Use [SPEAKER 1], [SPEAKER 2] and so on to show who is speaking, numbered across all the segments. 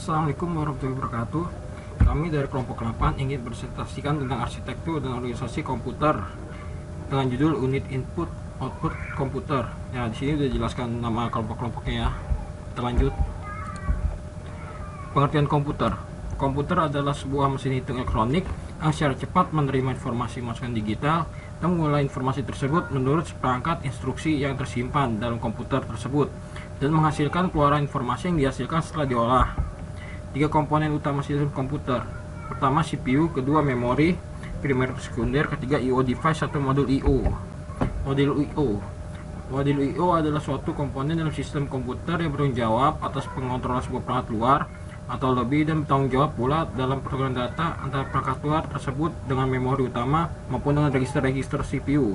[SPEAKER 1] Assalamualaikum warahmatullahi wabarakatuh. Kami dari kelompok 8 ingin berpresentasikan tentang arsitektur dan organisasi komputer dengan judul Unit Input Output Komputer. Ya, di sini sudah dijelaskan nama kelompok-kelompoknya ya. Kita lanjut. Pengertian komputer. Komputer adalah sebuah mesin hitung elektronik yang secara cepat menerima informasi masukan digital dan mengolah informasi tersebut menurut seperangkat instruksi yang tersimpan dalam komputer tersebut dan menghasilkan keluaran informasi yang dihasilkan setelah diolah. 3 komponen utama sistem komputer. Pertama CPU, kedua memori, primer sekunder, ketiga I/O device atau modul I/O. Modul I/O adalah suatu komponen dalam sistem komputer yang bertanggung jawab atas pengontrolan sebuah perangkat luar atau lebih dan bertanggung jawab pula dalam pertukaran data antara perangkat luar tersebut dengan memori utama maupun dengan register-register CPU.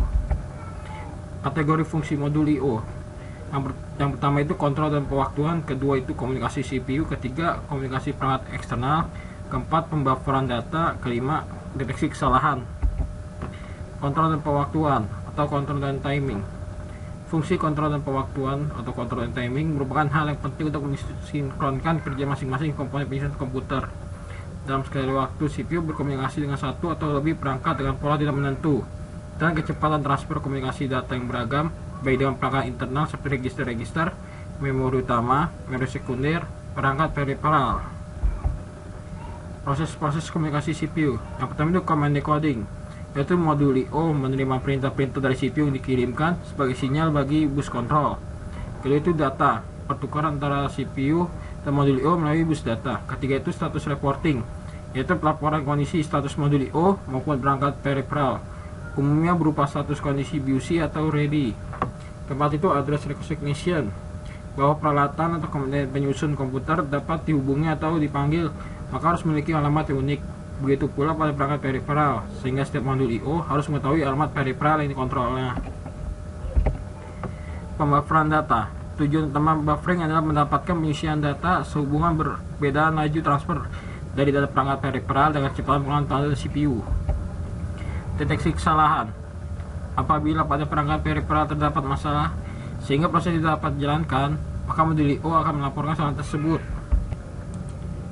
[SPEAKER 1] Kategori fungsi modul I/O. Yang pertama itu kontrol dan pewaktuan, kedua itu komunikasi CPU, ketiga komunikasi perangkat eksternal, keempat pembufferan data, kelima deteksi kesalahan. Kontrol dan pewaktuan atau kontrol dan timing. Fungsi kontrol dan pewaktuan atau kontrol dan timing merupakan hal yang penting untuk mensinkronkan kerja masing-masing komponen penyusun komputer. Dalam sekali waktu, CPU berkomunikasi dengan satu atau lebih perangkat dengan pola tidak menentu, dan kecepatan transfer komunikasi data yang beragam, baik dengan perangkat internal seperti register-register, memori utama, memori sekunder, perangkat peripheral. Proses-proses komunikasi CPU. Yang pertama itu command decoding, yaitu modul I/O menerima perintah-perintah dari CPU yang dikirimkan sebagai sinyal bagi bus kontrol. Kedua itu data, pertukaran antara CPU dan modul I/O melalui bus data. Ketiga itu status reporting, yaitu pelaporan kondisi status modul I/O maupun perangkat peripheral, umumnya berupa status kondisi BUC atau ready. Keempat itu address recognition, bahwa peralatan atau komponen penyusun komputer dapat dihubungi atau dipanggil, maka harus memiliki alamat yang unik. Begitu pula pada perangkat peripheral, sehingga setiap modul I/O harus mengetahui alamat peripheral yang dikontrolnya. Pembufferan data. Tujuan utama buffering adalah mendapatkan penyisian data sehubungan perbedaan laju transfer dari data perangkat peripheral dengan kecepatan pengambilan data CPU. Deteksi kesalahan. Apabila pada perangkat peripheral terdapat masalah sehingga proses tidak dapat dijalankan, maka modul I/O akan melaporkan kesalahan tersebut.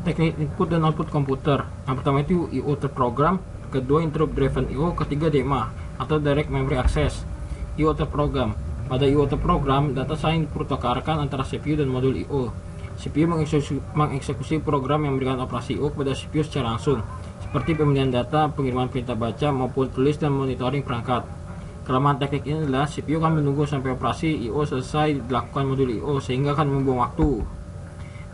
[SPEAKER 1] Teknik input dan output komputer. Yang pertama itu I/O terprogram, kedua interrupt driven I/O, ketiga DMA atau direct memory access. I/O terprogram. Pada I/O terprogram, data saling dipertukarkan antara CPU dan modul I/O. CPU mengeksekusi program yang memberikan operasi I/O kepada CPU secara langsung, seperti pemilihan data, pengiriman perintah baca maupun tulis, dan monitoring perangkat. Kelemahan teknik ini adalah CPU akan menunggu sampai operasi I/O selesai dilakukan modul I/O sehingga akan membuang waktu.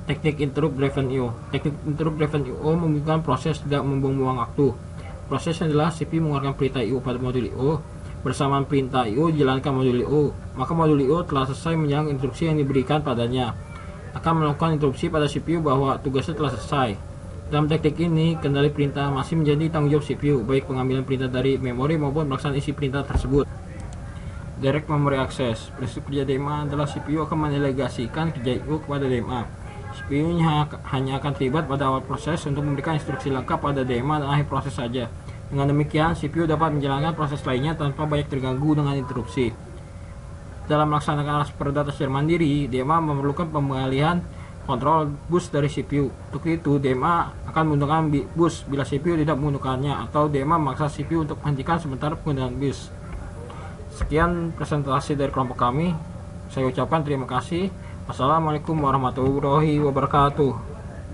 [SPEAKER 1] Teknik interrupt driven I/O. Teknik interrupt driven I/O memungkinkan proses tidak membuang-buang waktu. Prosesnya adalah CPU mengeluarkan perintah I/O pada modul I/O, bersamaan perintah I/O dijalankan modul I/O, maka modul I/O telah selesai menjalankan instruksi yang diberikan padanya, akan melakukan interupsi pada CPU bahwa tugasnya telah selesai. Dalam teknik ini, kendali perintah masih menjadi tanggung jawab CPU, baik pengambilan perintah dari memori maupun pelaksanaan isi perintah tersebut. Direct Memory Access. Prinsip kerja DMA adalah CPU akan mendelegasikan kerja I/O kepada DMA. CPU hanya akan terlibat pada awal proses untuk memberikan instruksi lengkap pada DMA dan akhir proses saja. Dengan demikian, CPU dapat menjalankan proses lainnya tanpa banyak terganggu dengan interupsi. Dalam melaksanakan aspek data secara mandiri, DMA memerlukan pengalihan kontrol bus dari CPU. Untuk itu, DMA akan menggunakan bus bila CPU tidak menggunakannya, atau DMA memaksa CPU untuk menghentikan sementara penggunaan bus. Sekian presentasi dari kelompok kami. Saya ucapkan terima kasih. Wassalamualaikum warahmatullahi wabarakatuh.